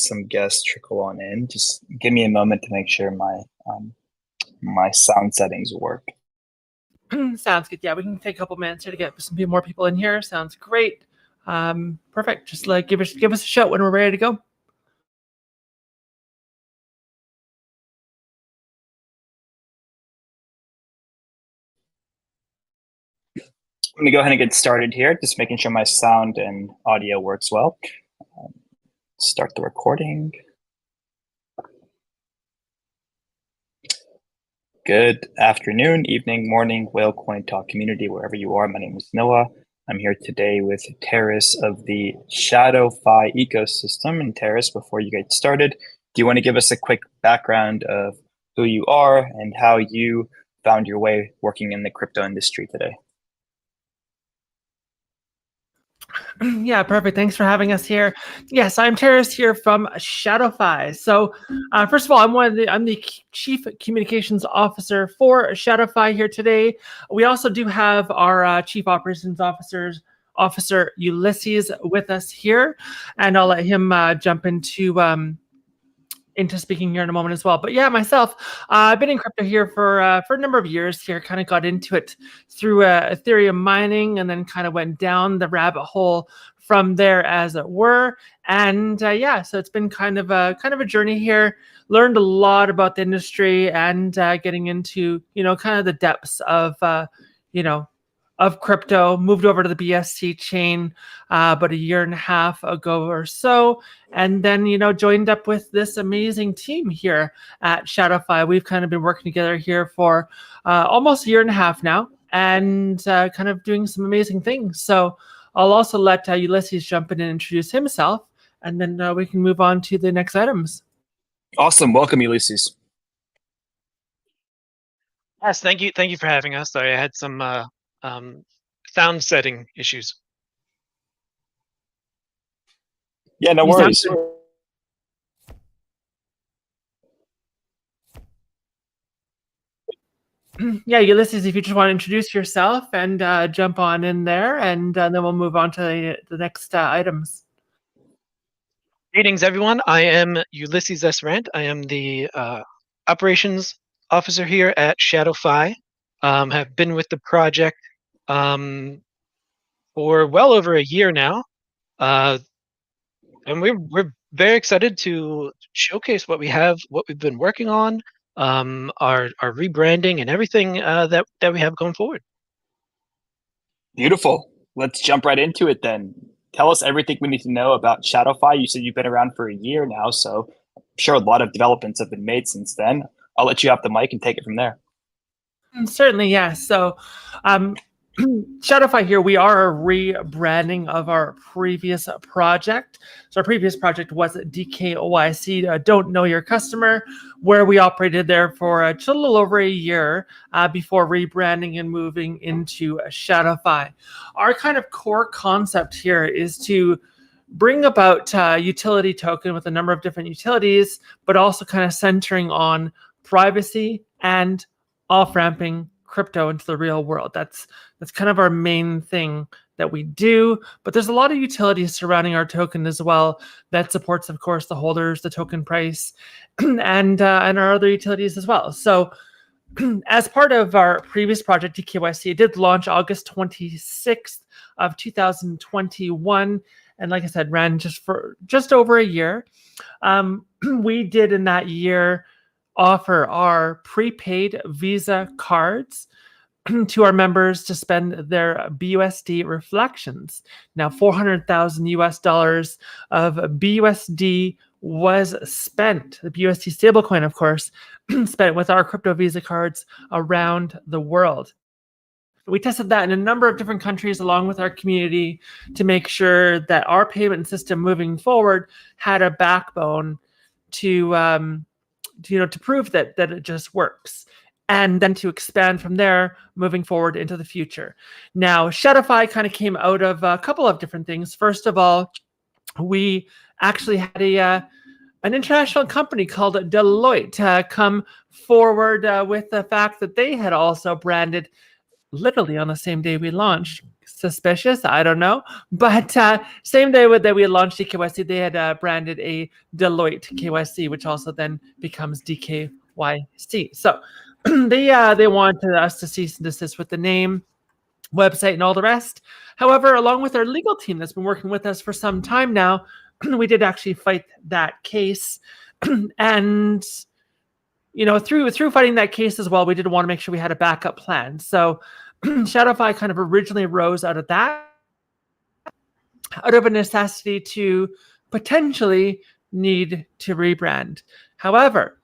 some guests trickle on in. Just give me a moment to make sure my sound settings work. Sounds good. Yeah, we can take a couple minutes here to get some more people in here. Sounds great. Perfect. Just like give us a shout when we're ready to go. Let me go ahead and get started here, just making sure my sound and audio works well. Start the recording. Good afternoon, evening, morning, Whale Coin Talk community, wherever you are. My name is Noah. I'm here today with Terrace of the ShadowFi ecosystem. And Terrace, before you get started, do you want to give us a quick background of who you are and how you found your way working in the crypto industry today? Yeah, perfect. Thanks for having us here. Yes, I'm Terrace here from ShadowFi. So, first of all, I'm the Chief Communications Officer for ShadowFi here today. We also do have our Chief Operations Officer Ulysses with us here, and I'll let him jump into speaking here in a moment as well. But yeah, myself, I've been in crypto here for a number of years here, kind of got into it through Ethereum mining and then kind of went down the rabbit hole from there, as it were. And yeah, so it's been kind of a journey here. Learned a lot about the industry and getting into, kind of the depths of, of crypto. Moved over to the BSC chain about a year and a half ago or so, and then joined up with this amazing team here at ShadowFi. We've kind of been working together here for almost a year and a half now, and kind of doing some amazing things. So I'll also let Ulysses jump in and introduce himself, and then we can move on to the next items. Awesome. Welcome, Ulysses. Yes, thank you for having us. Sorry, I had some sound setting issues. Yeah, no worries. Yeah, Ulysses, if you just want to introduce yourself and jump on in there, and then we'll move on to the next items. Greetings, everyone. I am Ulysses S. Rand. I am the operations officer here at ShadowFi. Have been with the project for well over a year now, and we're very excited to showcase what we've been working on, our rebranding, and everything that we have going forward. Beautiful. Let's jump right into it then. Tell us everything we need to know about ShadowFi. You said you've been around for a year now, so I'm sure a lot of developments have been made since then. I'll let you have the mic and take it from there. Certainly, yes. So ShadowFi here, we are a rebranding of our previous project. So our previous project was DKOIC, Don't Know Your Customer, where we operated there for just a little over a year before rebranding and moving into ShadowFi. Our kind of core concept here is to bring about utility token with a number of different utilities, but also kind of centering on privacy and off-ramping crypto into the real world. That's kind of our main thing that we do, but there's a lot of utilities surrounding our token as well that supports, of course, the holders, the token price, and our other utilities as well. So as part of our previous project, DKYC, it did launch August 26th of 2021. And like I said, ran just over a year. We did in that year offer our prepaid Visa cards to our members to spend their BUSD reflections. Now, $400,000 of BUSD was spent. The BUSD stablecoin, of course, spent with our crypto Visa cards around the world. We tested that in a number of different countries along with our community to make sure that our payment system moving forward had a backbone to prove that it just works, and then to expand from there moving forward into the future. Now, ShadowFi kind of came out of a couple of different things. First of all, we actually had an international company called Deloitte come forward with the fact that they had also branded literally on the same day we launched suspicious. I don't know. But same day that we launched DKYC, they had branded a Deloitte KYC, which also then becomes DKYC. So they wanted us to cease and desist with the name, website, and all the rest. However, along with our legal team that's been working with us for some time now, we did actually fight that case. And through fighting that case as well, we did want to make sure we had a backup plan. So ShadowFi kind of originally rose out of that, out of a necessity to potentially need to rebrand. However,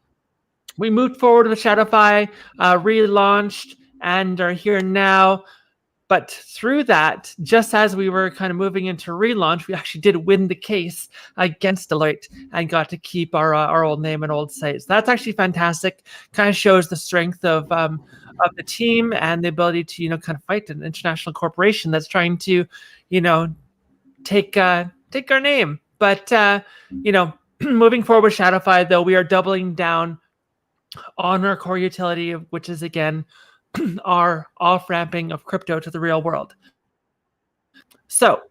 we moved forward with ShadowFi, relaunched, and are here now. But through that, just as we were kind of moving into relaunch, we actually did win the case against Deloitte and got to keep our old name and old site. So that's actually fantastic. Kind of shows the strength of the team and the ability to kind of fight an international corporation that's trying to take our name. But moving forward with ShadowFi, though, we are doubling down on our core utility, which is again our off-ramping of crypto to the real world. So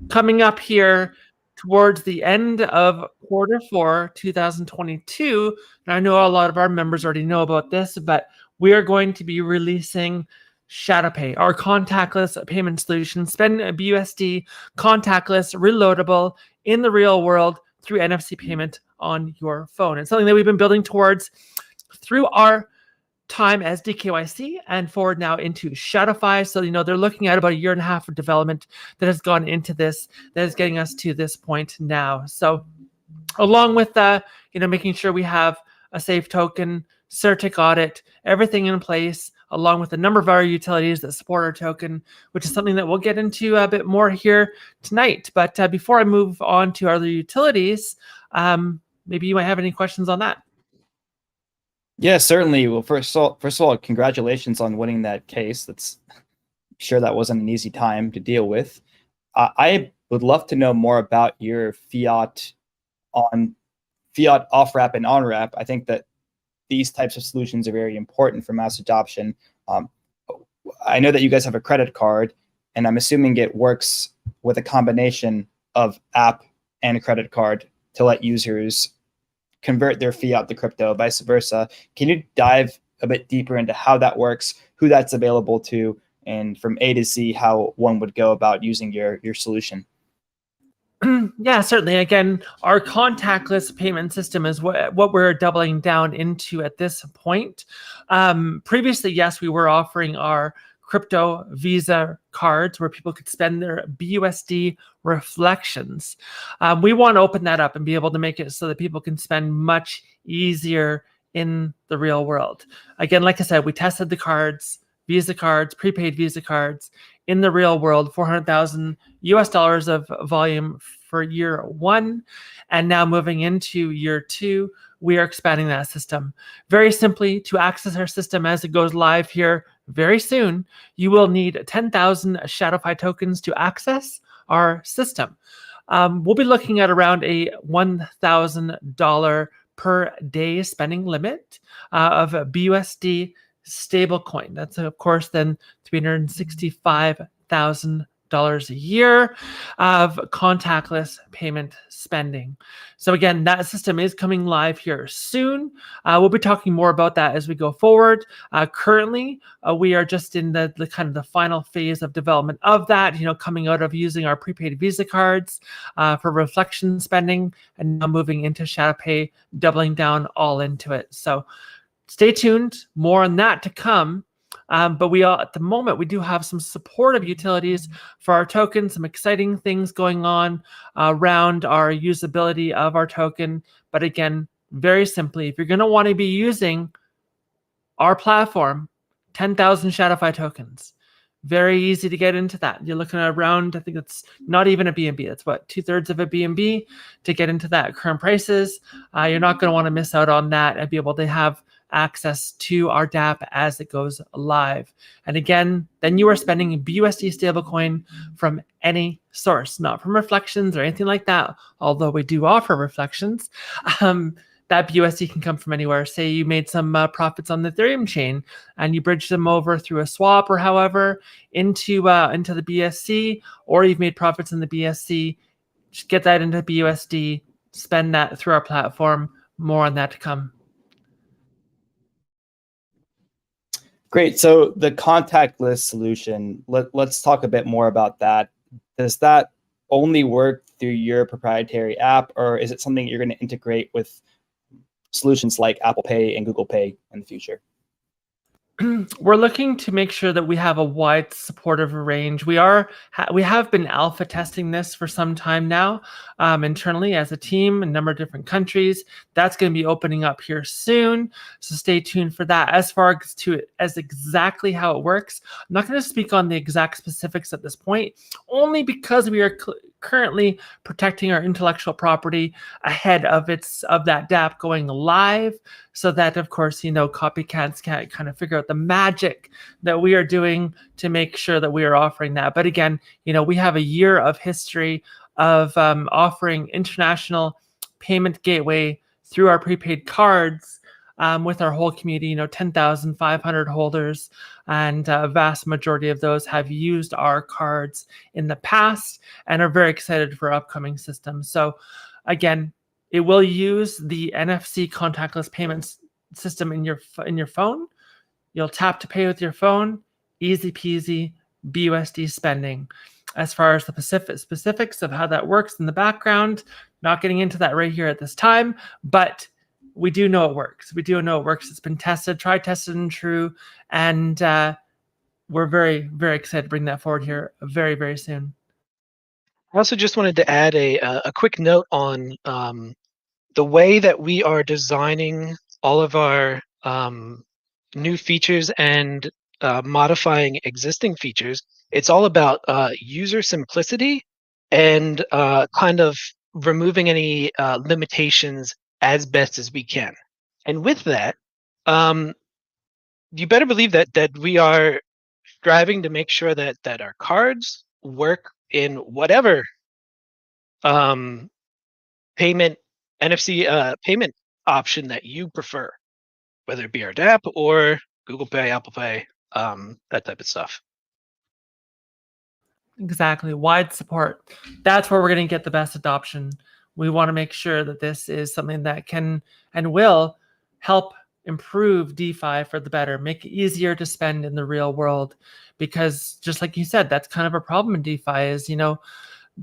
coming up here towards the end of Q4 2022, and I know a lot of our members already know about this, but we are going to be releasing ShadowPay, our contactless payment solution, spend BUSD, contactless, reloadable in the real world through NFC payment on your phone. It's something that we've been building towards through our time as DKYC and forward now into ShadowFi. So, they're looking at about 1.5 years of development that has gone into this, that is getting us to this point now. So along with making sure we have a safe token, CertiK audit, everything in place, along with a number of our utilities that support our token, which is something that we'll get into a bit more here tonight. But before I move on to other utilities, maybe you might have any questions on that. Yeah, certainly. Well, first of all, congratulations on winning that case. I'm sure that wasn't an easy time to deal with. I would love to know more about your fiat off-ramp and on-ramp. I think that these types of solutions are very important for mass adoption. I know that you guys have a credit card, and I'm assuming it works with a combination of app and a credit card to let users convert their fiat to crypto, vice versa. Can you dive a bit deeper into how that works, who that's available to, and from A to Z, how one would go about using your solution? Yeah, certainly. Again, our contactless payment system is what we're doubling down into at this point. Previously, yes, we were offering our crypto Visa cards where people could spend their BUSD reflections. We want to open that up and be able to make it so that people can spend much easier in the real world. Again, like I said, we tested the cards, Visa cards, prepaid Visa cards in the real world, $400,000 of volume for year one. And now moving into year two, we are expanding that system. Very simply, to access our system as it goes live here very soon, you will need 10,000 ShadowFi tokens to access our system. We'll be looking at around a $1,000 per day spending limit of BUSD stablecoin. That's, of course, then $365,000 a year of contactless payment spending. So again, that system is coming live here soon. We'll be talking more about that as we go forward. Currently, we are just in the kind of the final phase of development of that, coming out of using our prepaid Visa cards for reflection spending, and now moving into ShadowPay, doubling down all into it. So stay tuned, more on that to come. But at the moment, we do have some supportive utilities for our token, some exciting things going on around our usability of our token. But again, very simply, if you're going to want to be using our platform, 10,000 ShadowFi tokens. Very easy to get into that. You're looking at around, I think it's not even a BNB. It's what, 2/3 of a BNB to get into that current prices. You're not going to want to miss out on that and be able to have access to our DApp as it goes live. And again, then you are spending BUSD stablecoin from any source, not from reflections or anything like that, although we do offer reflections. that BUSD can come from anywhere. Say you made some profits on the Ethereum chain and you bridge them over through a swap or however into the BSC, or you've made profits in the BSC, just get that into BUSD, spend that through our platform. More on that to come. Great. So the contactless solution, let's talk a bit more about that. Does that only work through your proprietary app, or is it something you're going to integrate with solutions like Apple Pay and Google Pay in the future? We're looking to make sure that we have a wide supportive range. We have been alpha testing this for some time now, internally as a team, a number of different countries. That's going to be opening up here soon, so stay tuned for that. As far as exactly how it works, I'm not going to speak on the exact specifics at this point, only because we are currently protecting our intellectual property ahead of that dApp going live, so that, of course, copycats can't kind of figure out the magic that we are doing to make sure that we are offering that. But again, we have a year of history of offering international payment gateway through our prepaid cards with our whole community, 10,500 holders, and a vast majority of those have used our cards in the past and are very excited for upcoming systems. So again, it will use the NFC contactless payments system in your phone. You'll tap to pay with your phone, easy peasy, BUSD spending. As far as the specifics of how that works in the background, not getting into that right here at this time, but we do know it works. We do know it works. It's been tested, tried, tested, and true. And we're very, very excited to bring that forward here very, very soon. I also just wanted to add a quick note on the way that we are designing all of our new features and modifying existing features. It's all about user simplicity and kind of removing any limitations as best as we can. And with that, you better believe that we are striving to make sure that our cards work in whatever payment NFC payment option that you prefer, whether it be our dApp or Google Pay, Apple Pay, that type of stuff. Exactly. Wide support. That's where we're going to get the best adoption. We want to make sure that this is something that can and will help improve DeFi for the better, make it easier to spend in the real world. Because just like you said, that's kind of a problem in DeFi is,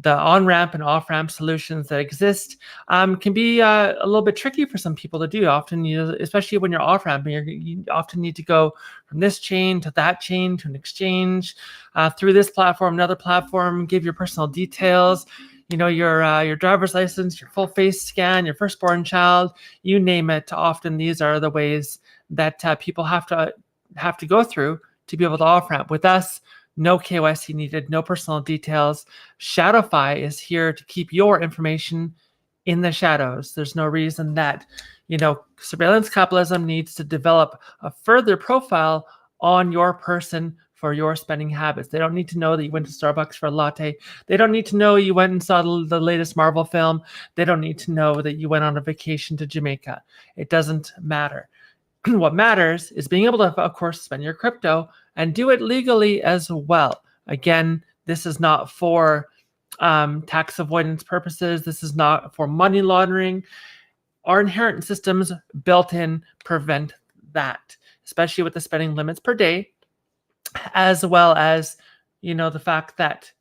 the on-ramp and off-ramp solutions that exist can be a little bit tricky for some people to do. Often, especially when you're off-ramping, you often need to go from this chain to that chain to an exchange, through this platform, another platform, give your personal details, your driver's license, your full face scan, your firstborn child, you name it. Often these are the ways that people have to go through to be able to off-ramp. With us, no KYC needed, no personal details. ShadowFi is here to keep your information in the shadows. There's no reason that, surveillance capitalism needs to develop a further profile on your person for your spending habits. They don't need to know that you went to Starbucks for a latte. They don't need to know you went and saw the latest Marvel film. They don't need to know that you went on a vacation to Jamaica. It doesn't matter. What matters is being able to, of course, spend your crypto and do it legally as well. Again, this is not for tax avoidance purposes. This is not for money laundering. Our inherent systems built in prevent that, especially with the spending limits per day, as well as, the fact that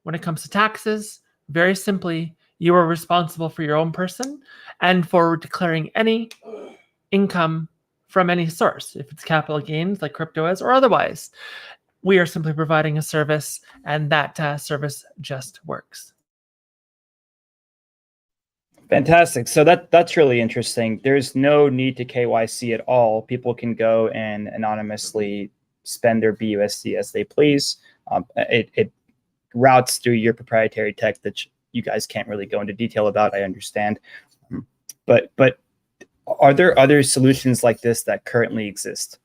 when it comes to taxes, very simply, you are responsible for your own person and for declaring any income from any source, if it's capital gains like crypto is or otherwise. We are simply providing a service, and that service just works. Fantastic. So that's really interesting. There's no need to KYC at all. People can go and anonymously spend their BUSD as they please. It routes through your proprietary tech that you guys can't really go into detail about, I understand. But are there other solutions like this that currently exist?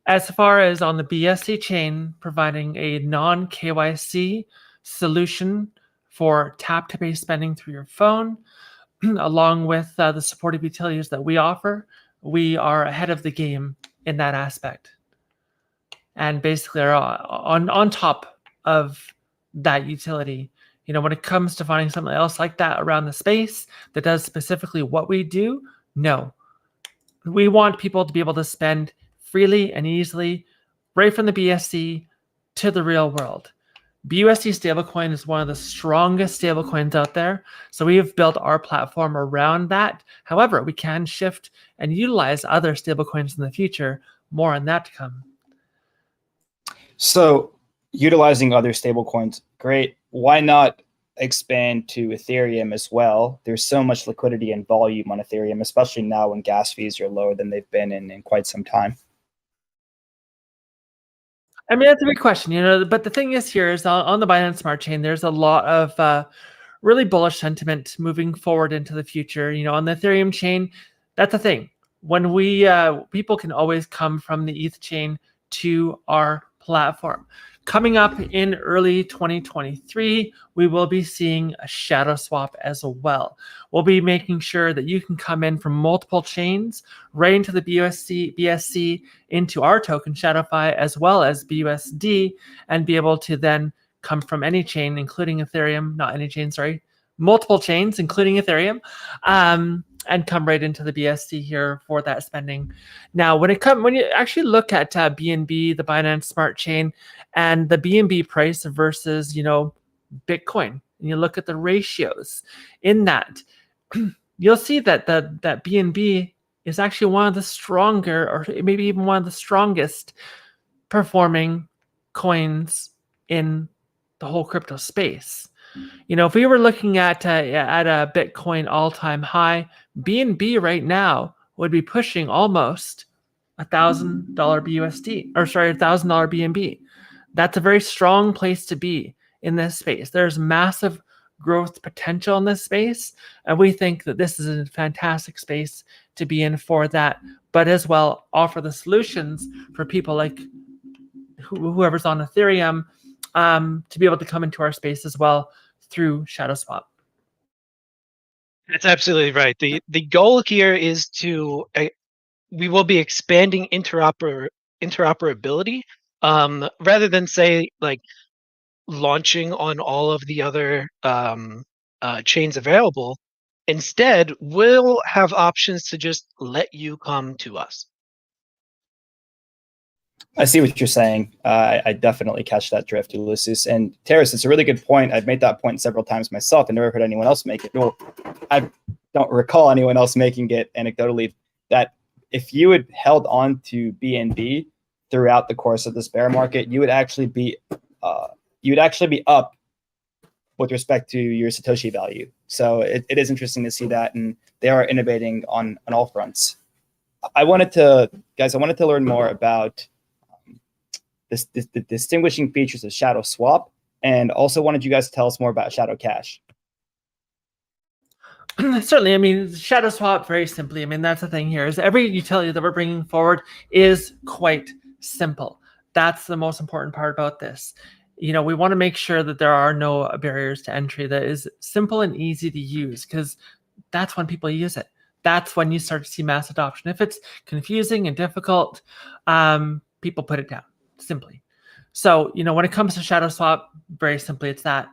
As far as on the BSC chain, providing a non-KYC solution for tap-to-pay spending through your phone, along with the supportive utilities that we offer, we are ahead of the game in that aspect, and basically are on top of that utility. When it comes to finding something else like that around the space that does specifically what we do, no. We want people to be able to spend freely and easily right from the BSC to the real world. BUSD stablecoin is one of the strongest stablecoins out there, so we have built our platform around that. However, we can shift and utilize other stablecoins in the future. More on that to come. So utilizing other stablecoins, great. Why not expand to Ethereum as well? There's so much liquidity and volume on Ethereum, especially now when gas fees are lower than they've been in quite some time. I mean, that's a big question, but the thing is here is on the Binance Smart Chain, there's a lot of really bullish sentiment moving forward into the future. On the Ethereum chain, that's the thing. When people can always come from the ETH chain to our platform. Coming up in early 2023, we will be seeing a shadow swap as well. We'll be making sure that you can come in from multiple chains right into the BSC into our token ShadowFi as well as BUSD, and be able to then come from any chain, including Ethereum, not any chain, sorry, multiple chains, including Ethereum, and come right into the BSC here for that spending. Now, when you actually look at BNB, the Binance Smart Chain, and the BNB price versus Bitcoin, and you look at the ratios in that, you'll see that that BNB is actually one of the stronger, or maybe even one of the strongest performing coins in the whole crypto space. If we were looking at a Bitcoin all-time high, BNB right now would be pushing almost $1,000 BUSD, or sorry, $1,000 BNB. That's a very strong place to be in this space. There's massive growth potential in this space, and we think that this is a fantastic space to be in for that, but as well offer the solutions for people like whoever's on Ethereum to be able to come into our space as well through ShadowSwap. That's absolutely right. The goal here is to we will be expanding interoperability rather than say like launching on all of the other chains available. Instead, we'll have options to just let you come to us. I see what you're saying. I definitely catch that drift, Ulysses. And Terrace, it's a really good point. I've made that point several times myself and never heard anyone else make it. Well, I don't recall anyone else making it anecdotally, that if you had held on to BNB throughout the course of this bear market, you would actually be up with respect to your Satoshi value. So it is interesting to see that, and they are innovating on all fronts. I wanted to learn more about the distinguishing features of Shadow Swap, and also wanted you guys to tell us more about Shadow Cash. Certainly. I mean, Shadow Swap, very simply, I mean, that's the thing here, is every utility that we're bringing forward is quite simple. That's the most important part about this. We want to make sure that there are no barriers to entry, that is simple and easy to use, because that's when people use it. That's when you start to see mass adoption. If it's confusing and difficult, people put it down. Simply. So, when it comes to Shadow Swap, very simply, it's that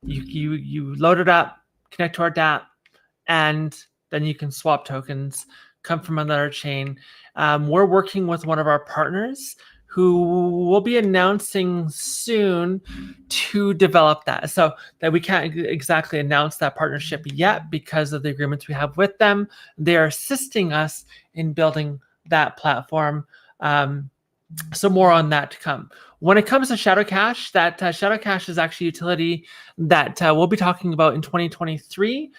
you load it up, connect to our dApp, and then you can swap tokens, come from another chain. We're working with one of our partners who will be announcing soon to develop that. So that we can't exactly announce that partnership yet because of the agreements we have with them. They are assisting us in building that platform. So more on that to come. When it comes to Shadow Cash, that Shadow Cash is actually a utility that we'll be talking about in 2023.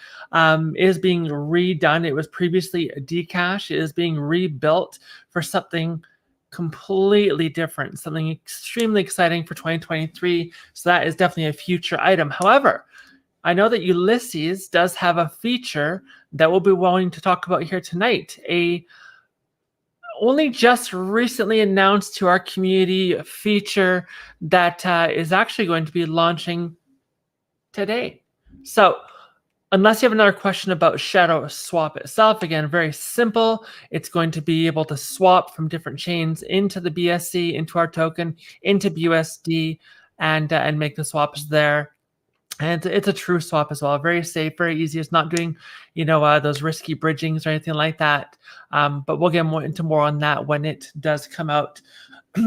Is being redone. It was previously a Dcash. It is being rebuilt for something completely different, something extremely exciting for 2023. So that is definitely a future item. However, I know that Ulysses does have a feature that we'll be willing to talk about here tonight. Only just recently announced to our community feature that is actually going to be launching today. So unless you have another question about Shadow Swap itself, again, very simple. It's going to be able to swap from different chains into the BSC, into our token, into BUSD, and make the swaps there. And it's a true swap as well. Very safe, very easy. It's not doing, those risky bridgings or anything like that. But we'll get into more on that when it does come out.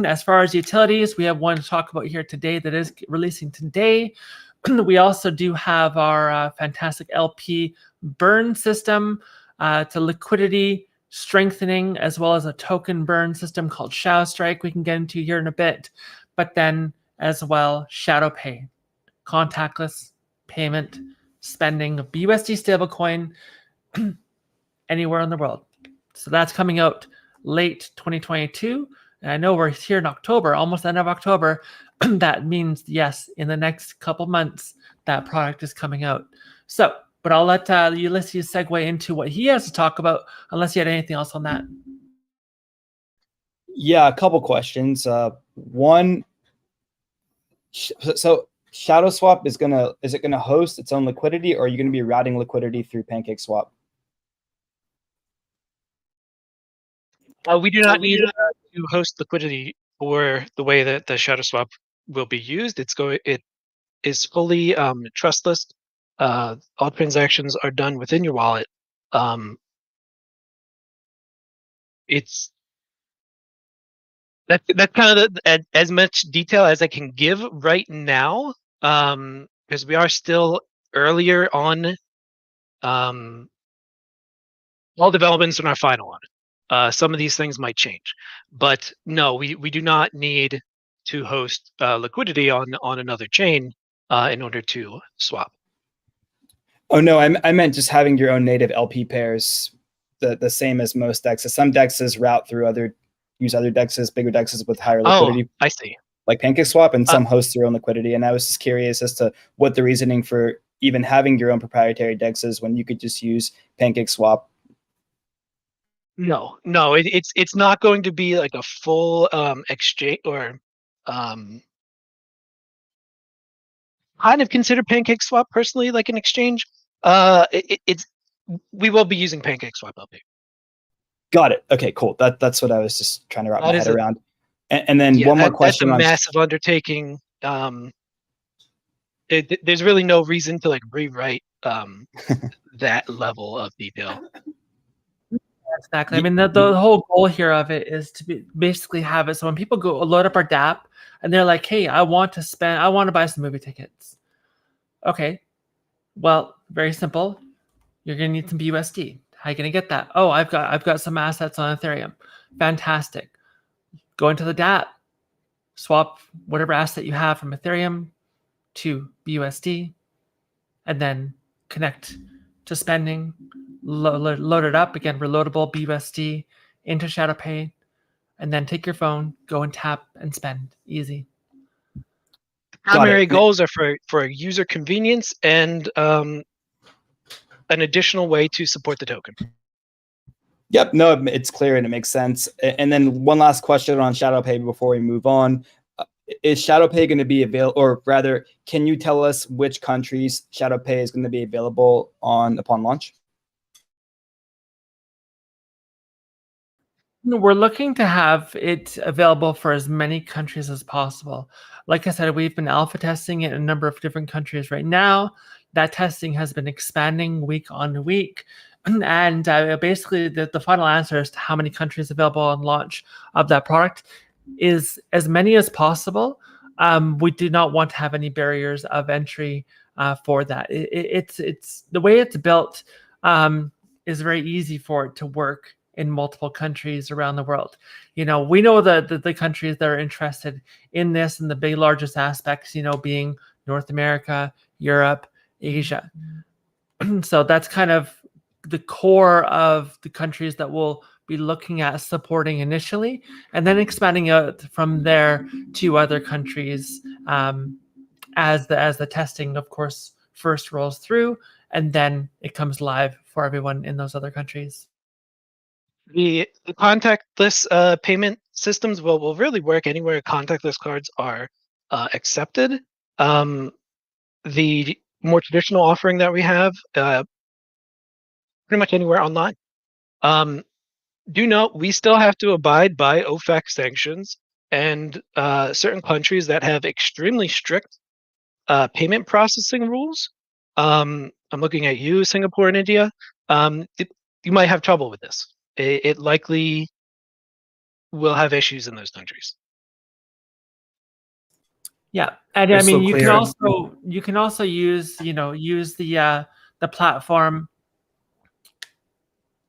As far as utilities, we have one to talk about here today that is releasing today. We also do have our fantastic LP burn system to liquidity strengthening, as well as a token burn system called Shadow Strike we can get into here in a bit. But then as well, ShadowPay, contactless payment spending of BUSD stablecoin anywhere in the world. So that's coming out late 2022. And I know we're here in October, almost the end of October. That means, yes, in the next couple months, that product is coming out. So, but I'll let Ulysses segue into what he has to talk about, unless you had anything else on that. Yeah, a couple questions. One, so ShadowSwap is it gonna host its own liquidity, or are you gonna be routing liquidity through PancakeSwap? We do not need to host liquidity for the way that the ShadowSwap will be used. It is fully trustless. All transactions are done within your wallet. It's that's kind of as much detail as I can give right now, because we are still earlier on. All developments in our final one. Some of these things might change, but no, we do not need to host liquidity on another chain in order to swap. Oh no, I meant just having your own native LP pairs, the same as most dexes. Some dexes route through use other dexes, bigger dexes with higher liquidity. Oh, I see. Like PancakeSwap, and some host their own liquidity. And I was just curious as to what the reasoning for even having your own proprietary dexes when you could just use PancakeSwap. No, it's not going to be like a full exchange, or kind of consider PancakeSwap personally like an exchange. We will be using PancakeSwap LP. Got it. Okay, cool. That's what I was just trying to wrap my head around. And then yeah, one more question. That's a massive undertaking. There's really no reason to like rewrite that level of detail. Exactly. I mean, the whole goal here of it is to basically have it so when people go load up our DApp and they're like, "Hey, I want to buy some movie tickets." Okay, well, very simple. You're gonna need some BUSD. How are you gonna get that? Oh, I've got some assets on Ethereum. Fantastic. Go into the DApp, swap whatever asset you have from Ethereum to BUSD, and then connect to spending. Load it up, again, reloadable BUSD into ShadowPay, and then take your phone, go and tap and spend. Easy. The primary goals are for user convenience and an additional way to support the token. Yep, no, it's clear and it makes sense. And then one last question on ShadowPay before we move on. Is ShadowPay going to be available, or rather, can you tell us which countries ShadowPay is going to be available upon launch? We're looking to have it available for as many countries as possible. Like I said, we've been alpha testing it in a number of different countries right now. That testing has been expanding week on week. And basically, the final answer as to how many countries available on launch of that product is as many as possible. We do not want to have any barriers of entry for that. It's the way it's built is very easy for it to work in multiple countries around the world. We know the countries that are interested in this, and the big largest aspects, being North America, Europe, Asia. So that's kind of the core of the countries that we'll be looking at supporting initially, and then expanding out from there to other countries as the testing, of course, first rolls through, and then it comes live for everyone in those other countries. The contactless payment systems will really work anywhere contactless cards are accepted. The more traditional offering that we have, pretty much anywhere online. Do note we still have to abide by OFAC sanctions, and certain countries that have extremely strict payment processing rules. I'm looking at you, Singapore and India. You might have trouble with this. It likely will have issues in those countries. Yeah, and I mean, you can also use the platform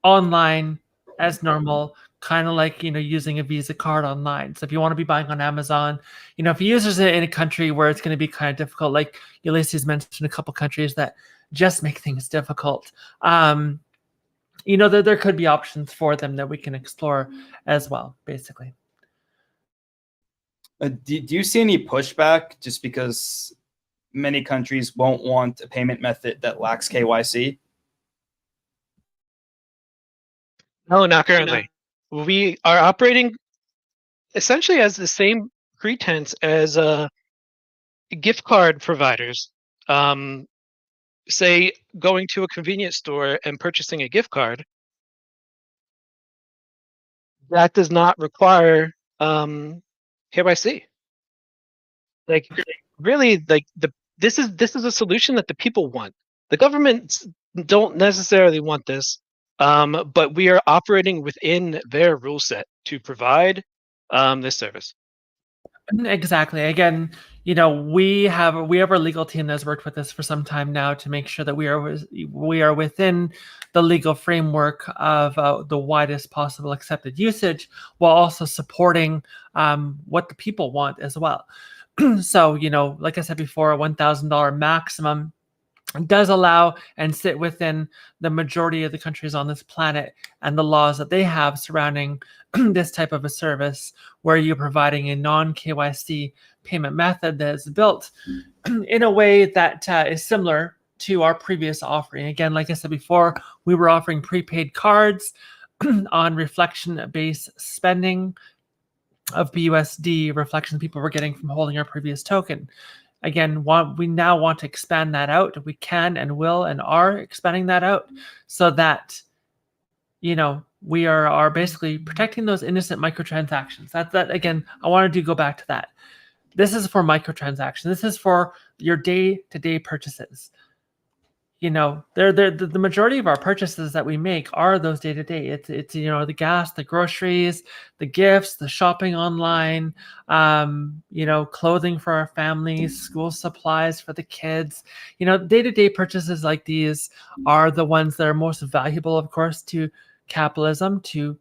online as normal, kind of like using a Visa card online. So if you want to be buying on Amazon, if you use it in a country where it's going to be kind of difficult, like Ulysses mentioned, a couple countries that just make things difficult. There could be options for them that we can explore as well, basically. Do you see any pushback just because many countries won't want a payment method that lacks KYC? No, not currently. We are operating essentially as the same pretense as gift card providers. Say going to a convenience store and purchasing a gift card, that does not require KYC. Like really, this is a solution that the people want. The governments don't necessarily want this, but we are operating within their rule set to provide this service. Exactly. Again, we have our legal team that's worked with us for some time now to make sure that we are within the legal framework of the widest possible accepted usage, while also supporting what the people want as well. So, like I said before, a $1,000 maximum does allow and sit within the majority of the countries on this planet and the laws that they have surrounding this type of a service, where you're providing a non-KYC payment method that is built in a way that is similar to our previous offering. Again, like I said before, we were offering prepaid cards on reflection-based spending of BUSD reflection people were getting from holding our previous token. Again, we now want to expand that out. We can and will and are expanding that out so that, we are basically protecting those innocent microtransactions. That again, I wanted to go back to that. This is for microtransactions. This is for your day-to-day purchases. The majority of our purchases that we make are those day-to-day. It's the gas, the groceries, the gifts, the shopping online, clothing for our families, school supplies for the kids. Day-to-day purchases like these are the ones that are most valuable, of course, to capitalism, to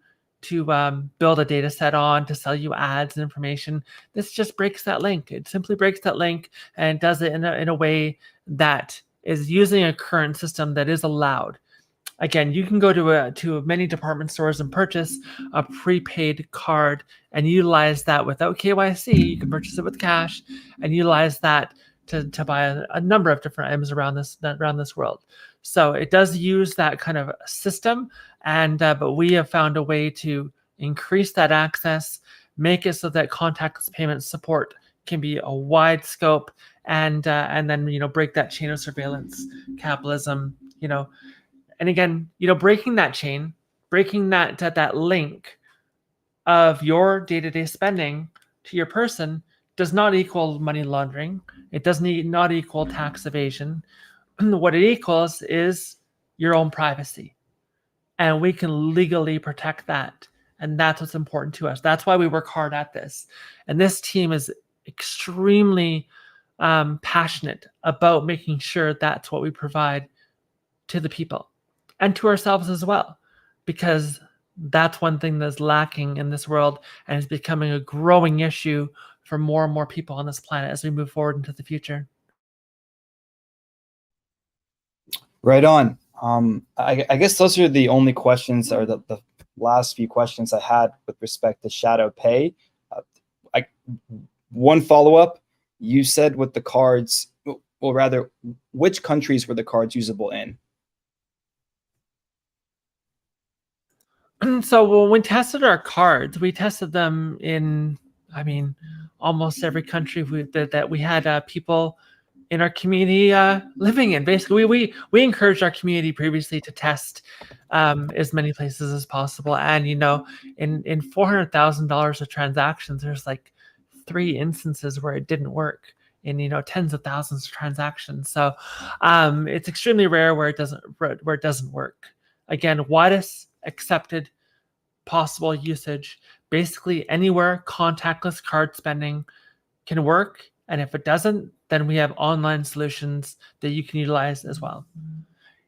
build a data set on, to sell you ads and information. This just breaks that link. It simply breaks that link and does it in a way that is using a current system that is allowed. Again, you can go to many department stores and purchase a prepaid card and utilize that without KYC. You can purchase it with cash and utilize that to buy a number of different items around this world. So it does use that kind of system, and but we have found a way to increase that access, make it so that contactless payment support can be a wide scope, and then break that chain of surveillance capitalism. And again, breaking that chain, breaking that link of your day-to-day spending to your person does not equal money laundering. It does not equal tax evasion. What it equals is your own privacy, and we can legally protect that. And that's what's important to us. That's why we work hard at this. And this team is extremely passionate about making sure that's what we provide to the people and to ourselves as well, because that's one thing that's lacking in this world and is becoming a growing issue for more and more people on this planet as we move forward into the future. Right on. I guess those are the only questions, or the last few questions I had with respect to ShadowPay. One follow-up, you said with the cards, well, rather, which countries were the cards usable in? So when we tested our cards, we tested them in, almost every country that we had people in our community living in. Basically, we encouraged our community previously to test as many places as possible, and in $400,000 of transactions, there's like 3 instances where it didn't work in tens of thousands of transactions. So it's extremely rare where it doesn't work. Again, widest accepted possible usage. Basically, anywhere contactless card spending can work, and if it doesn't, then we have online solutions that you can utilize as well.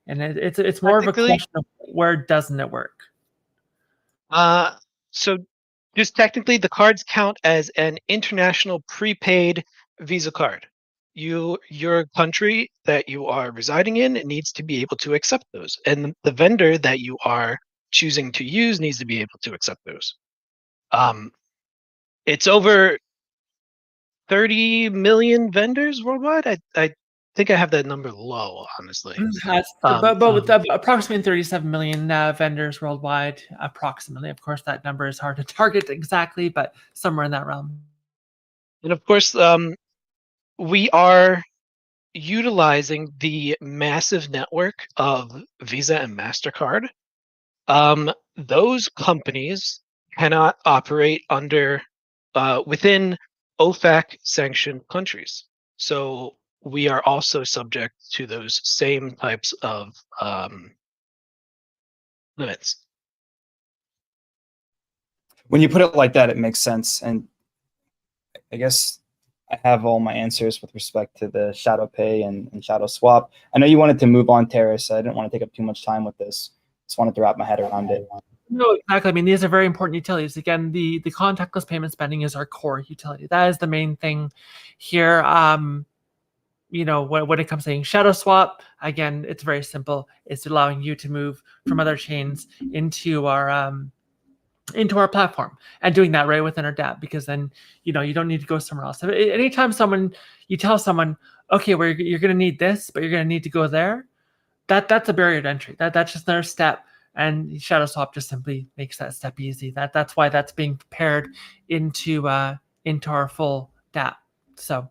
And it's more of a question of where doesn't it work. So just technically, the cards count as an international prepaid Visa card. Your country that you are residing in needs to be able to accept those, and the vendor that you are choosing to use needs to be able to accept those. It's over 30 million vendors worldwide. I think I have that number low, honestly. But with approximately 37 million vendors worldwide, approximately. Of course, that number is hard to target exactly, but somewhere in that realm. And of course, we are utilizing the massive network of Visa and MasterCard. Those companies cannot operate under within OFAC sanctioned countries. So we are also subject to those same types of limits. When you put it like that, it makes sense. And I guess I have all my answers with respect to the ShadowPay and Shadow Swap. I know you wanted to move on, Terrace. I didn't want to take up too much time with this. Just wanted to wrap my head around it. No, exactly. I mean, these are very important utilities. Again, the contactless payment spending is our core utility. That is the main thing here. When it comes to Shadow Swap, again, it's very simple. It's allowing you to move from other chains into our platform, and doing that right within our dApp, because then you don't need to go somewhere else. So anytime you tell someone, okay, you're going to need this, but you're going to need to go there, that's a barrier to entry. That's just another step. And ShadowSwap just simply makes that step easy. That's why that's being paired into our full dApp. So,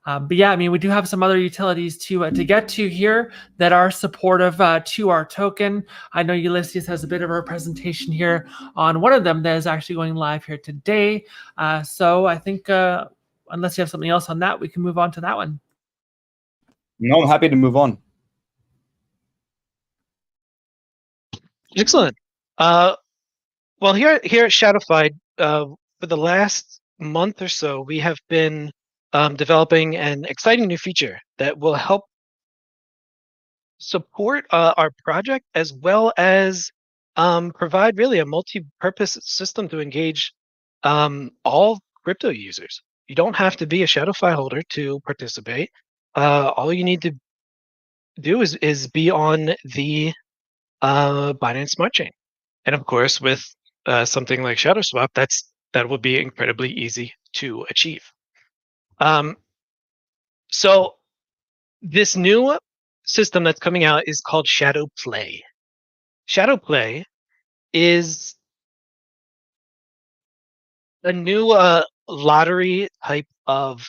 but yeah, I mean, we do have some other utilities to get to here that are supportive to our token. I know Ulysses has a bit of a presentation here on one of them that is actually going live here today. So I think unless you have something else on that, we can move on to that one. No, I'm happy to move on. Excellent. Well, here at ShadowFi, for the last month or so, we have been developing an exciting new feature that will help support our project, as well as provide really a multi-purpose system to engage all crypto users. You don't have to be a ShadowFi holder to participate. All you need to do is be on the Binance Smart Chain, and of course, with something like ShadowSwap, that would be incredibly easy to achieve. So this new system that's coming out is called ShadowPlay. ShadowPlay is a new lottery type of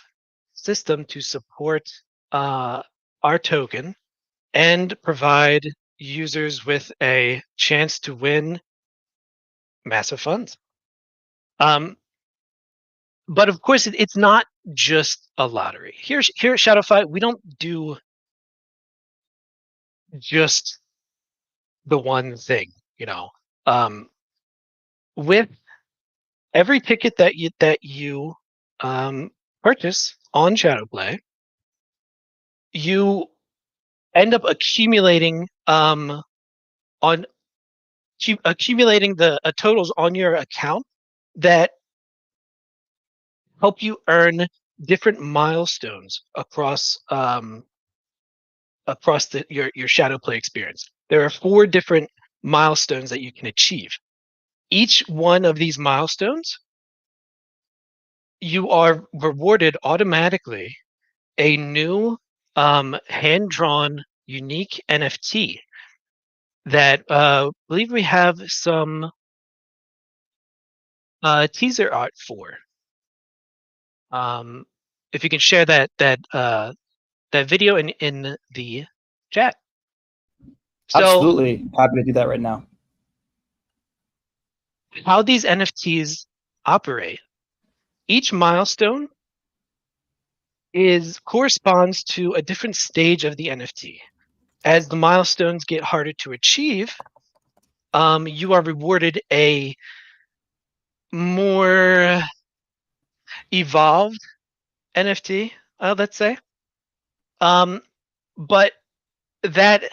system to support our token and provide users with a chance to win massive funds. But of course, it's not just a lottery. Here at ShadowFi, we don't do just the one thing. With every ticket that you purchase on ShadowPlay, you end up accumulating the totals on your account that help you earn different milestones across your ShadowPlay experience. There are 4 different milestones that you can achieve. Each one of these milestones, you are rewarded automatically a new hand-drawn unique NFT that I believe we have some teaser art for. If you can share that video in the chat. So Absolutely. Happy to do that right now. how these NFTs operate, each milestone corresponds to a different stage of the NFT. As the milestones get harder to achieve, you are rewarded a more evolved NFT, let's say. But that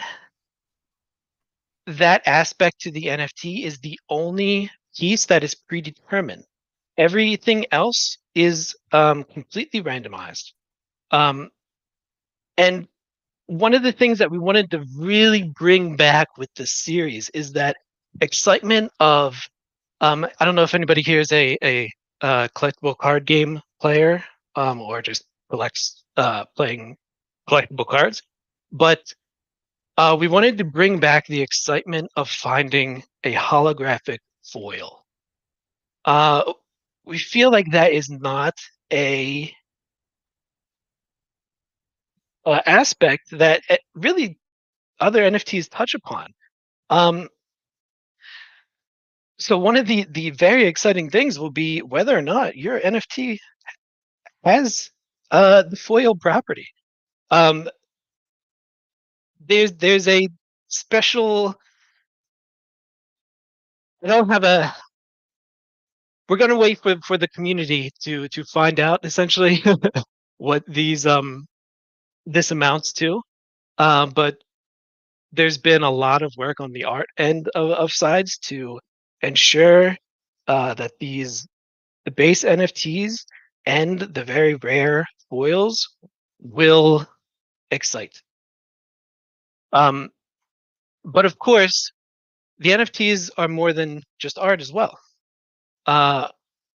aspect to the NFT is the only piece that is predetermined. Everything else is completely randomized. And one of the things that we wanted to really bring back with this series is that excitement of I don't know if anybody here is a collectible card game player or just collects playing collectible cards, but we wanted to bring back the excitement of finding a holographic foil. We feel like that is not a aspect that really other NFTs touch upon. So one of the very exciting things will be whether or not your NFT has the foil property. There's a special. I don't have a. We're gonna wait for the community to find out essentially what this amounts to. But there's been a lot of work on the art end of sides to ensure that the base NFTs and the very rare foils will excite. But of course, the NFTs are more than just art as well.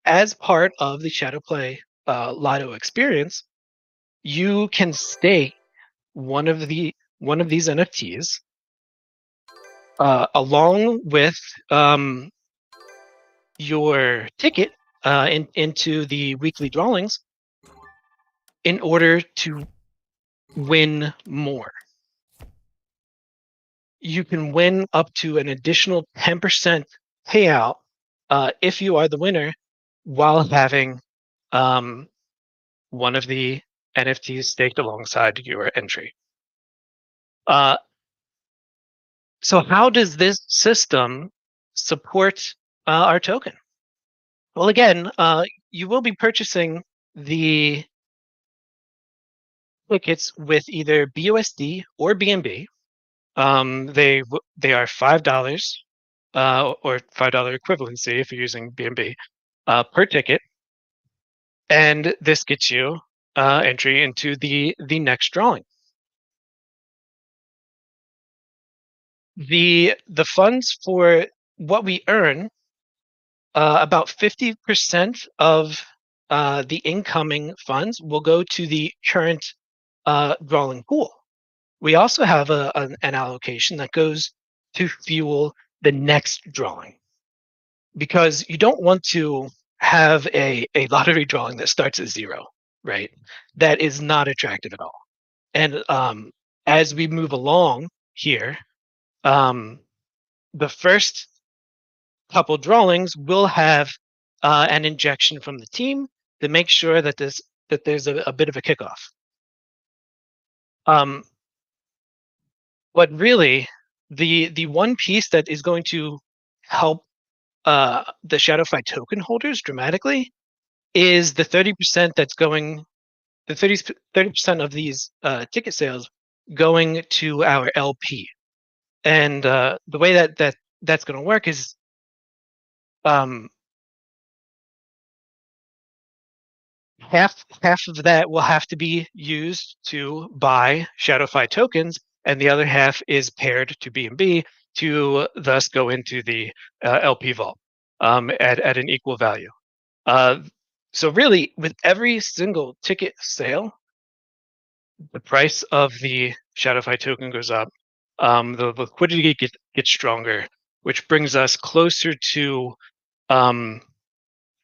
As part of the ShadowPlay Lotto experience, you can stake one of these NFTs along with your ticket into the weekly drawings in order to win more. You can win up to an additional 10% payout if you are the winner while having one of the NFTs staked alongside your entry. So how does this system support our token? Well, again, you will be purchasing the tickets with either BUSD or BNB. They are $5 or $5 equivalency if you're using BNB per ticket, and this gets you entry into the next drawing. The funds for what we earn, about 50% of the incoming funds will go to the current drawing pool. We also have an allocation that goes to fuel the next drawing, because you don't want to have a lottery drawing that starts at 0, right? That is not attractive at all. And as we move along here, the first couple drawings will have an injection from the team to make sure that there's a bit of a kickoff. But really, the one piece that is going to help the ShadowFi token holders dramatically is the 30% that's going, the 30% of these ticket sales going to our LP. And the way that's going to work is half of that will have to be used to buy ShadowFi tokens, and the other half is paired to BNB to thus go into the LP vault at an equal value. So really, with every single ticket sale, the price of the ShadowFi token goes up. The liquidity gets stronger, which brings us closer to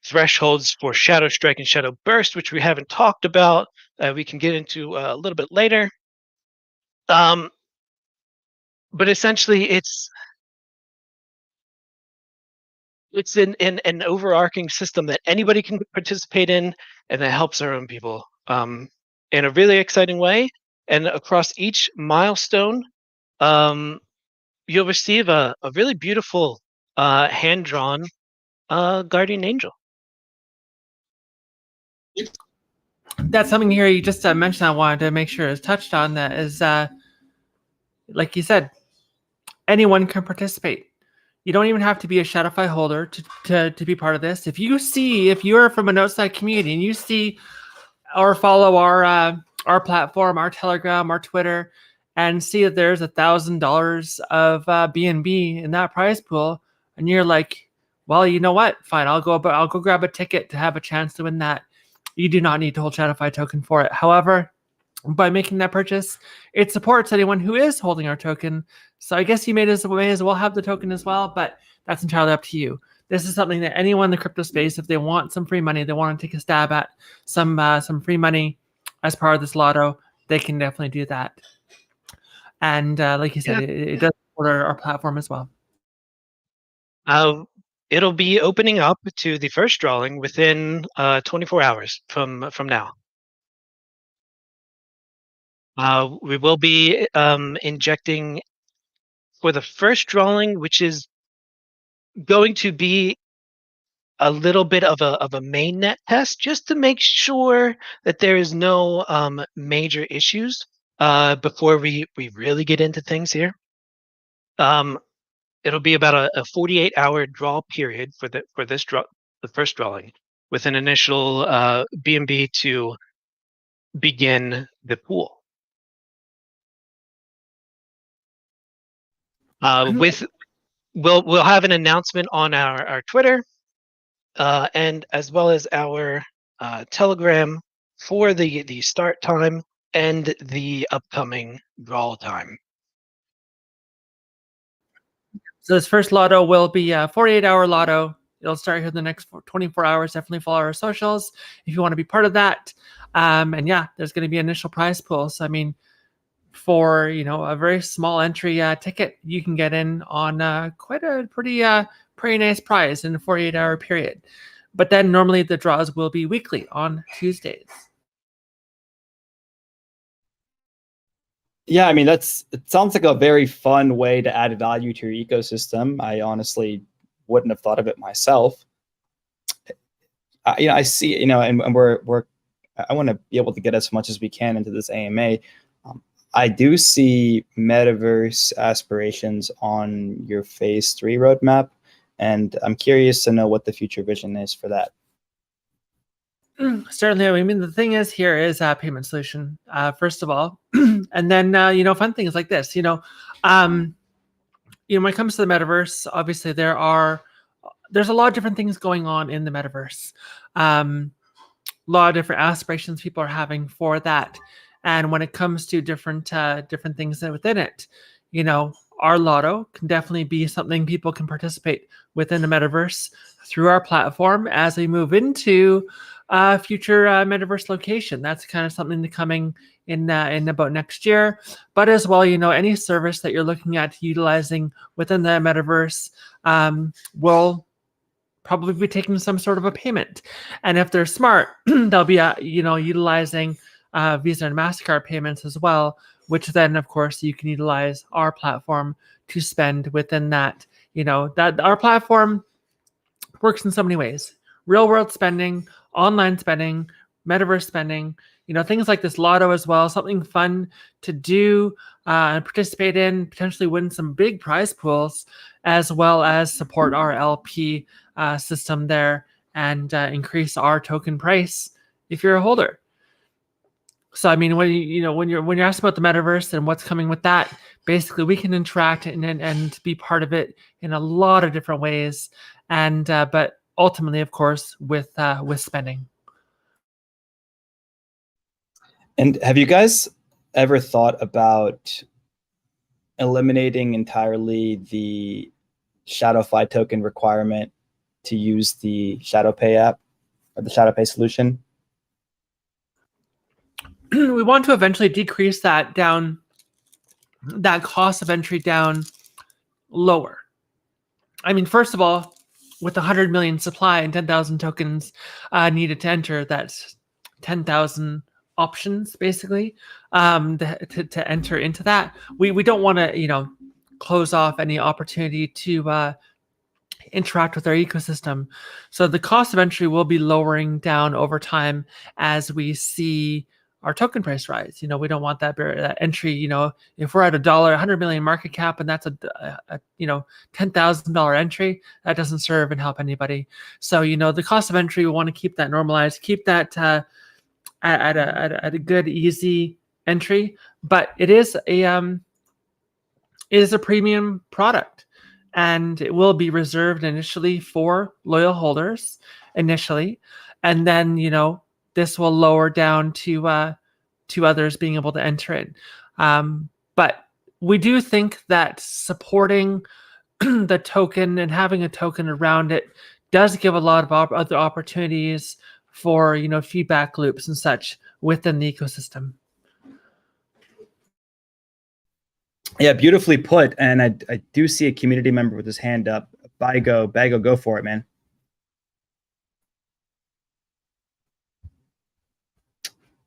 thresholds for Shadow Strike and Shadow Burst, which we haven't talked about. we can get into a little bit later. But essentially, it's an overarching system that anybody can participate in, and that helps our own people in a really exciting way. And across each milestone, you'll receive a really beautiful hand-drawn guardian angel. That's something here you just mentioned I wanted to make sure is touched on. That is, like you said, anyone can participate. You don't even have to be a ShadowFi holder to be part of this. If you are from an outside community and you see or follow our platform, our Telegram, our Twitter, and see that there's $1,000 of BNB in that prize pool, and you're like, well, you know what? Fine, I'll go grab a ticket to have a chance to win that. You do not need to hold ShadowFi token for it. However, by making that purchase, it supports anyone who is holding our token. So I guess you may as well have the token as well, but that's entirely up to you. This is something that anyone in the crypto space, if they want some free money, they want to take a stab at some free money as part of this lotto, they can definitely do that. And like you said, it does support our platform as well. It'll be opening up to the first drawing within 24 hours from now. We will be injecting for the first drawing, which is going to be a little bit of a mainnet test, just to make sure that there is no major issues before we really get into things here. It'll be about a 48-hour draw period for the first drawing, with an initial BNB to begin the pool. We'll have an announcement on our Twitter and as well as our Telegram for the start time and the upcoming draw time. So this first lotto will be a 48-hour lotto. It'll start here in the next 24 hours. Definitely follow our socials if you want to be part of that. And yeah, there's going to be initial prize pool. So I mean, for a very small entry ticket, you can get in on quite a pretty nice prize in a 48-hour period. But then normally the draws will be weekly on Tuesdays. Yeah, I mean, it sounds like a very fun way to add value to your ecosystem. I honestly wouldn't have thought of it myself. I see, and I want to be able to get as much as we can into this AMA. I do see metaverse aspirations on your phase 3 roadmap, and I'm curious to know what the future vision is for that. Certainly. I mean, the thing is here is a payment solution, first of all, and then fun things like this. When it comes to the metaverse, obviously there's a lot of different things going on in the metaverse. A lot of different aspirations people are having for that. And when it comes to different things within it, our lotto can definitely be something people can participate within the metaverse through our platform as we move into future metaverse location. That's kind of something coming in about next year. But as well, any service that you're looking at utilizing within the metaverse will probably be taking some sort of a payment. And if they're smart, they'll be utilizing Visa and MasterCard payments as well, which then, of course, you can utilize our platform to spend within that. That our platform works in so many ways: real world spending, online spending, metaverse spending, things like this lotto as well, something fun to do and participate in, potentially win some big prize pools, as well as support our LP system there and increase our token price if you're a holder. So I mean, when you're asked about the metaverse and what's coming with that, basically we can interact and be part of it in a lot of different ways, and but ultimately, of course, with spending. And have you guys ever thought about eliminating entirely the ShadowFi token requirement to use the ShadowPay app or the ShadowPay solution? we want to eventually decrease that cost of entry down lower. I mean, first of all, with 100 million supply and 10,000 tokens needed to enter, that's 10,000 options basically to enter into that. We don't want to close off any opportunity to interact with our ecosystem. So the cost of entry will be lowering down over time as we see our token price rise. We don't want that entry. If we're at $1, 100 million market cap, and that's a $10,000 entry, that doesn't serve and help anybody. So the cost of entry, we want to keep that normalized, keep that at a good, easy entry. But it is a premium product, and it will be reserved initially for loyal holders initially, and then this will lower down to others being able to enter it. But we do think that supporting the token and having a token around it does give a lot of other opportunities for feedback loops and such within the ecosystem. Yeah, beautifully put. And I do see a community member with his hand up. Bago, go for it, man.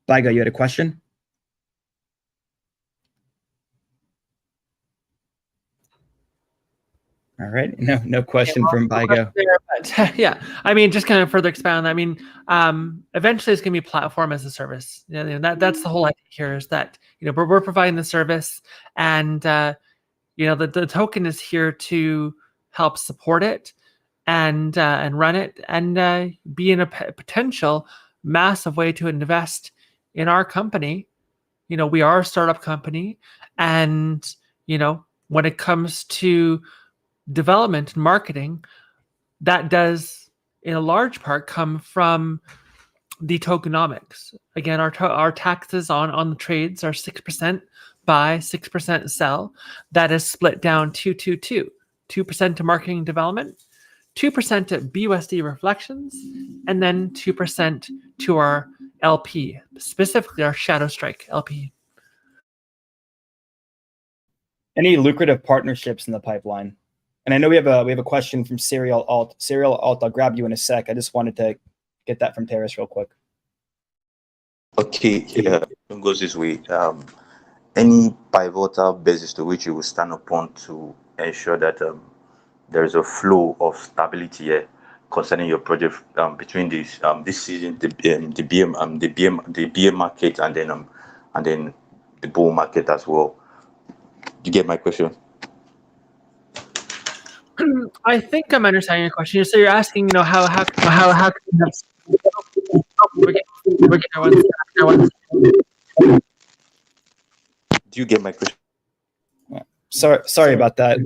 Bago, you had a question? All right, no question from Bago. Yeah, I mean, just kind of further expound. I mean, eventually it's going to be platform as a service. That's the whole idea here, is that we're providing the service, and the token is here to help support it and run it, and be in a potential massive way to invest in our company. We are a startup company, and when it comes to development and marketing, that does in a large part come from the tokenomics. Again, our taxes on the trades are 6% buy, 6% sell. That is split down 2-2-2. 2% to marketing and development, 2% to BUSD reflections, and then 2% to our LP, specifically our Shadow Strike LP. Any lucrative partnerships in the pipeline? And I know we have a question from Serial Alt. Serial Alt, I'll grab you in a sec. I just wanted to get that from Terrace real quick. Okay, yeah, it goes this way. Any pivotal basis to which you will stand upon to ensure that there is a flow of stability here concerning your project between this season, the bear market, and then the bull market as well. You get my question? I think I'm understanding your question. So you're asking, how can Do you get my question? Sorry about that.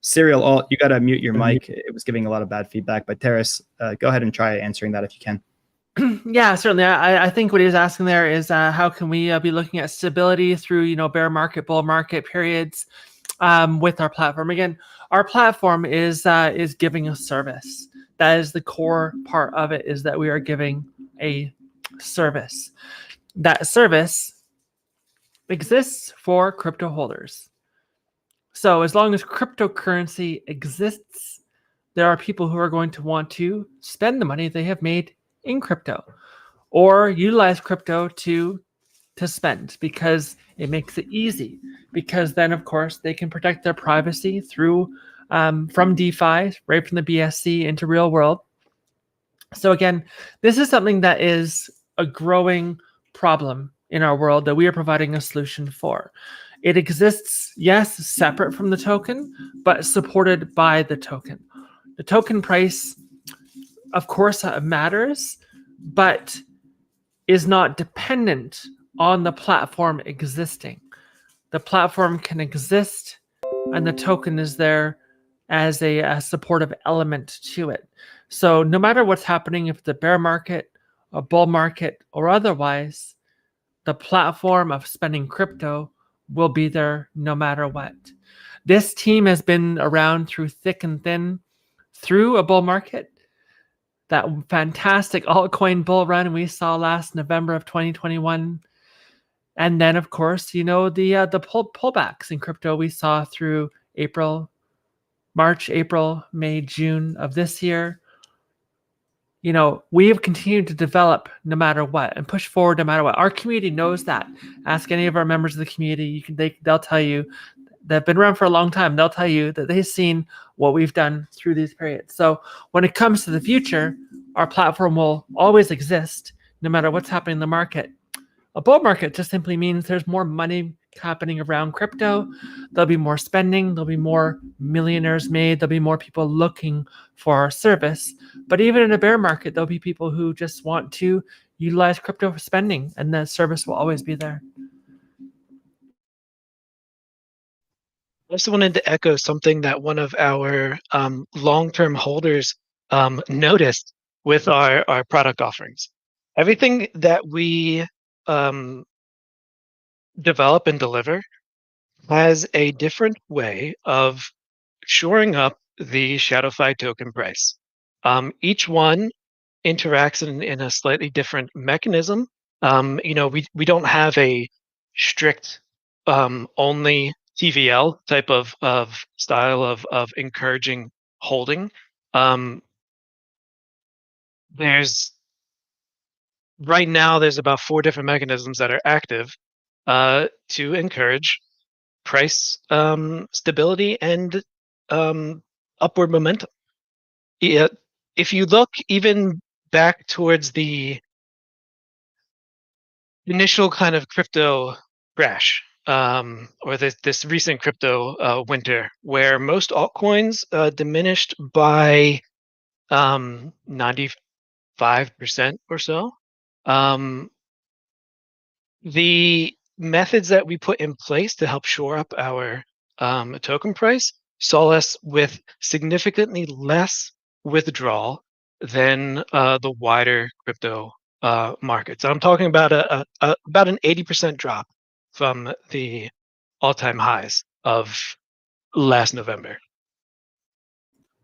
Serial Alt, you got to mute your mic. It was giving a lot of bad feedback. But Terrace, go ahead and try answering that if you can. Yeah, certainly. I think what he's asking there is how can we be looking at stability through bear market, bull market periods with our platform. Again, our platform is giving a service. That is the core part of it, is that we are giving a service. That service exists for crypto holders. So as long as cryptocurrency exists, there are people who are going to want to spend the money they have made in crypto or utilize crypto to spend, because it makes it easy, because then of course they can protect their privacy through from DeFi, right from the BSC into real world. So again, this is something that is a growing problem in our world that we are providing a solution for. It exists, yes, separate from the token, but supported by the token. The token price, of course, matters, but is not dependent on the platform existing. The platform can exist, and the token is there as a supportive element to it. So no matter what's happening, if it's a bear market, a bull market, or otherwise, the platform of spending crypto will be there no matter what. This team has been around through thick and thin, through a bull market, that fantastic altcoin bull run we saw last November of 2021. And then, of course, the pullbacks in crypto we saw through March, April, May, June of this year. We have continued to develop no matter what and push forward no matter what. Our community knows that. Ask any of our members of the community. They'll tell you, they've been around for a long time. They'll tell you that they've seen what we've done through these periods. So when it comes to the future, our platform will always exist no matter what's happening in the market. A bull market just simply means there's more money happening around crypto. There'll be more spending. There'll be more millionaires made. There'll be more people looking for our service. But even in a bear market, there'll be people who just want to utilize crypto for spending, and that service will always be there. I also wanted to echo something that one of our long-term holders noticed with our product offerings. Everything that we develop and deliver has a different way of shoring up the ShadowFi token price. Each one interacts in a slightly different mechanism. We don't have a strict only TVL type of style of encouraging holding. Right now there's about 4 different mechanisms that are active to encourage price stability and upward momentum. If you look even back towards the initial kind of crypto crash, or this recent crypto winter, where most altcoins diminished by 95% or so, the methods that we put in place to help shore up our token price saw us with significantly less withdrawal than the wider crypto markets. I'm talking about about an 80% drop from the all-time highs of last November,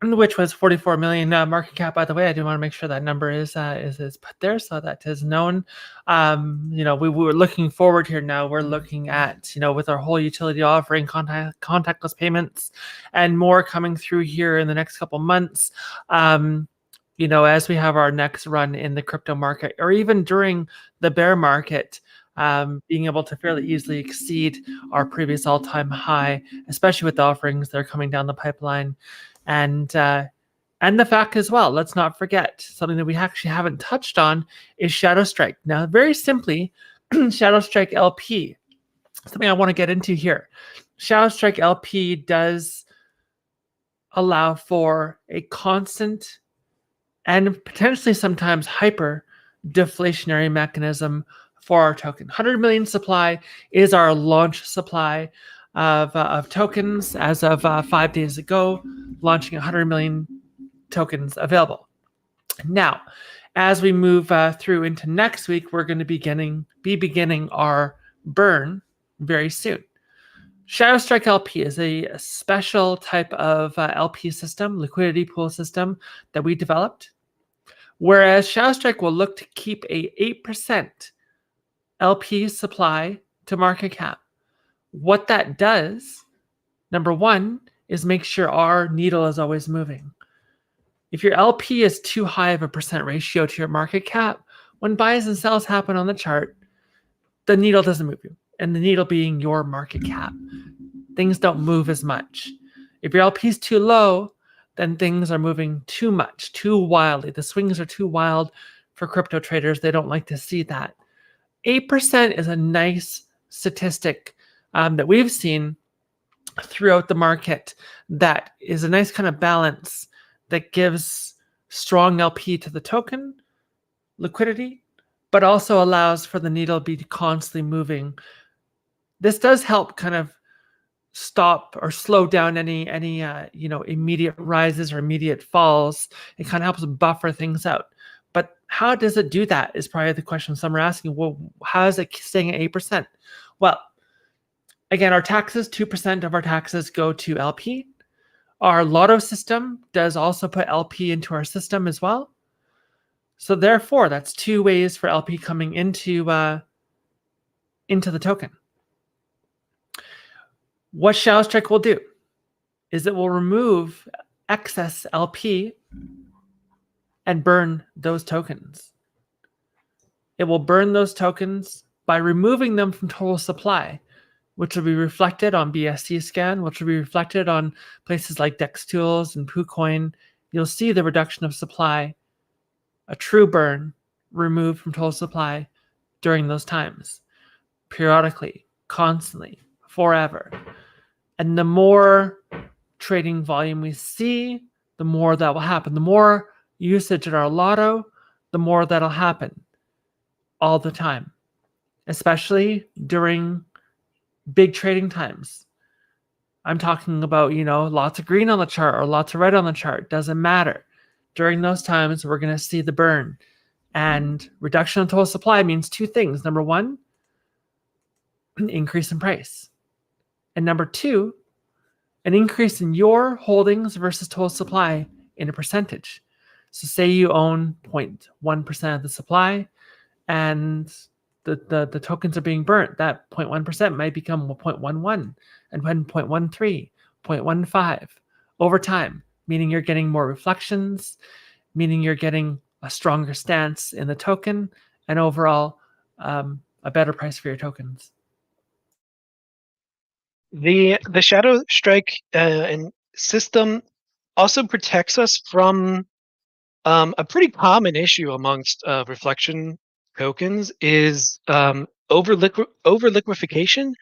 which was 44 million market cap. By the way, I do want to make sure that number is put there so that is known. We were looking forward here. Now we're looking at, with our whole utility offering, contactless payments, and more coming through here in the next couple months. As we have our next run in the crypto market, or even during the bear market, being able to fairly easily exceed our previous all-time high, especially with the offerings that are coming down the pipeline. And the fact as well, let's not forget, something that we actually haven't touched on is ShadowStrike. Now, very simply, ShadowStrike LP, something I want to get into here. ShadowStrike LP does allow for a constant and potentially sometimes hyper deflationary mechanism for our token. 100 million supply is our launch supply of tokens as of 5 days ago, launching 100 million tokens available. Now, as we move through into next week, we're going to be beginning our burn very soon. ShadowStrike LP is a special type of LP system, liquidity pool system that we developed, whereas ShadowStrike will look to keep a 8% LP supply to market cap. What that does, number one, is make sure our needle is always moving. If your LP is too high of a percent ratio to your market cap, when buys and sells happen on the chart, the needle doesn't move you. And the needle being your market cap. Things don't move as much. If your LP is too low, then things are moving too much, too wildly. The swings are too wild for crypto traders. They don't like to see that. 8% is a nice statistic that we've seen throughout the market that is a nice kind of balance that gives strong LP to the token liquidity, but also allows for the needle to be constantly moving. This does help kind of stop or slow down any immediate rises or immediate falls. It kind of helps buffer things out. But how does it do that is probably the question some are asking. Well, how is it staying at 8%? Well, again, our taxes, 2% of our taxes go to LP. Our lotto system does also put LP into our system as well. So therefore, that's two ways for LP coming into the token. What ShadowStrike will do is it will remove excess LP and burn those tokens. It will burn those tokens by removing them from total supply, which will be reflected on BSC scan, which will be reflected on places like Dex Tools and PooCoin. You'll see the reduction of supply, a true burn removed from total supply during those times, periodically, constantly, forever. And the more trading volume we see, the more that will happen. The more usage in our lotto, the more that'll happen all the time, especially during big trading times. I'm talking about, lots of green on the chart or lots of red on the chart. Doesn't matter. During those times, we're going to see the burn. And reduction in total supply means two things. Number one, an increase in price. And number two, an increase in your holdings versus total supply in a percentage. So say you own 0.1% of the supply and the tokens are being burnt. That 0.1% might become 0.11 and then 0.13, 0.15 over time, meaning you're getting more reflections, meaning you're getting a stronger stance in the token, and overall a better price for your tokens. The ShadowStrike and system also protects us from a pretty common issue amongst reflection tokens is over liquefaction,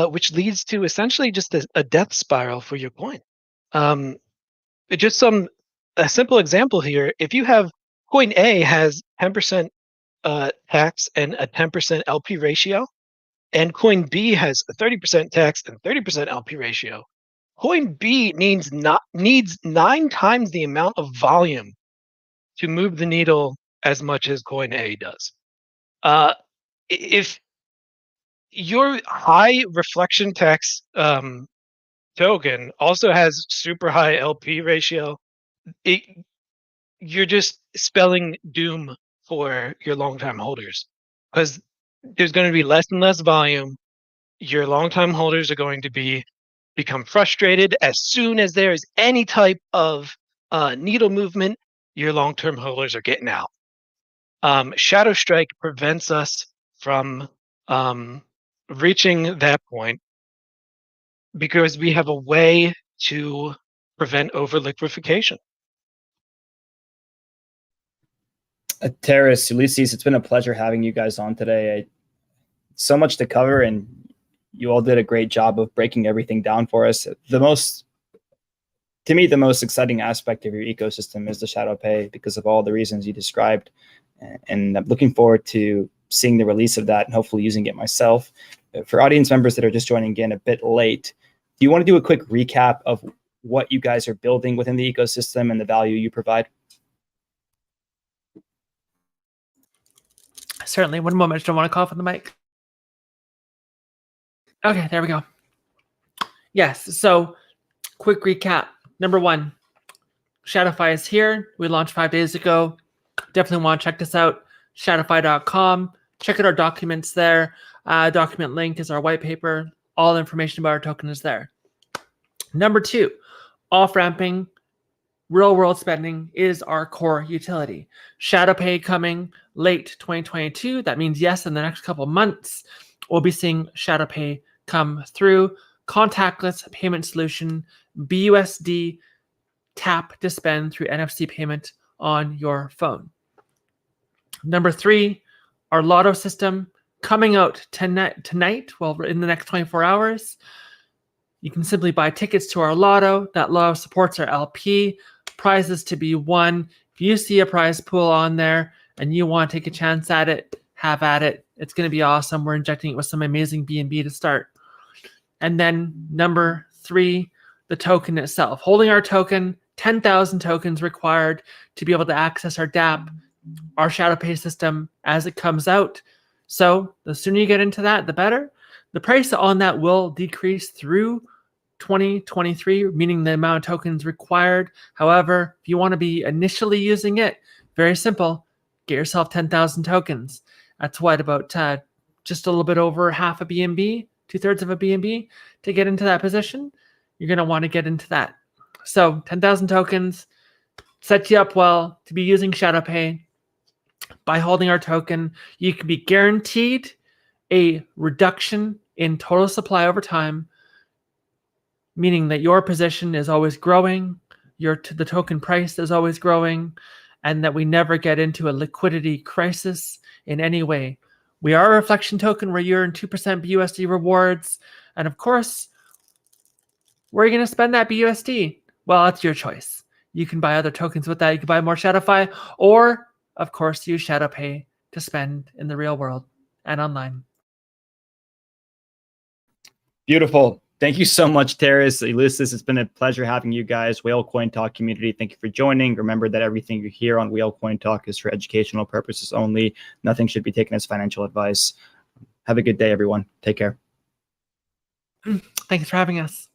which leads to essentially just a death spiral for your coin. Just a simple example here: if you have coin A has 10% tax and a 10% LP ratio, and coin B has a 30% tax and 30% LP ratio, coin B needs 9 times the amount of volume to move the needle as much as coin A does. If your high reflection tax token also has super high LP ratio, you're just spelling doom for your long-time holders, because there's going to be less and less volume. Your long-time holders are going to become frustrated as soon as there is any type of needle movement. Your long-term holders are getting out. ShadowStrike prevents us from reaching that point because we have a way to prevent over liquefaction. Terrace, Ulysses, it's been a pleasure having you guys on today. So much to cover, and you all did a great job of breaking everything down for us. To me, the most exciting aspect of your ecosystem is the ShadowPay because of all the reasons you described. And I'm looking forward to seeing the release of that and hopefully using it myself. For audience members that are just joining in a bit late, do you want to do a quick recap of what you guys are building within the ecosystem and the value you provide? Certainly. One moment. I just don't want to cough on the mic. Okay, there we go. Yes, so quick recap. Number one, ShadowFi is here. We launched 5 days ago. Definitely want to check this out. ShadowFi.com. Check out our documents there. Document link is our white paper. All the information about our token is there. Number two, off-ramping, real-world spending is our core utility. ShadowPay coming late 2022. That means, yes, in the next couple of months, we'll be seeing ShadowPay come through. Contactless payment solution, BUSD, tap to spend through NFC payment on your phone. Number three, our lotto system coming out tonight, well, in the next 24 hours. You can simply buy tickets to our lotto. That lotto supports our LP. Prizes to be won. If you see a prize pool on there and you want to take a chance at it, have at it. It's going to be awesome. We're injecting it with some amazing BNB to start. And then number three, the token itself. Holding our token, 10,000 tokens required to be able to access our dApp, our ShadowPay system as it comes out. So the sooner you get into that, the better. The price on that will decrease through 2023, meaning the amount of tokens required. However, if you want to be initially using it, very simple, get yourself 10,000 tokens. That's what, about just a little bit over half a BNB, 2/3 of a BNB to get into that position. You're going to want to get into that. So 10,000 tokens sets you up well to be using ShadowPay. By holding our token, you can be guaranteed a reduction in total supply over time, meaning that your position is always growing, the token price is always growing, and that we never get into a liquidity crisis in any way. We are a reflection token where you earn 2% BUSD rewards, and of course, where are you going to spend that BUSD? Well, that's your choice. You can buy other tokens with that. You can buy more ShadowFi, or of course, use ShadowPay to spend in the real world and online. Beautiful. Thank you so much, Terrace, Ulysses. It's been a pleasure having you guys. Whale Coin Talk community, thank you for joining. Remember that everything you hear on Whale Coin Talk is for educational purposes only. Nothing should be taken as financial advice. Have a good day, everyone. Take care. Thanks for having us.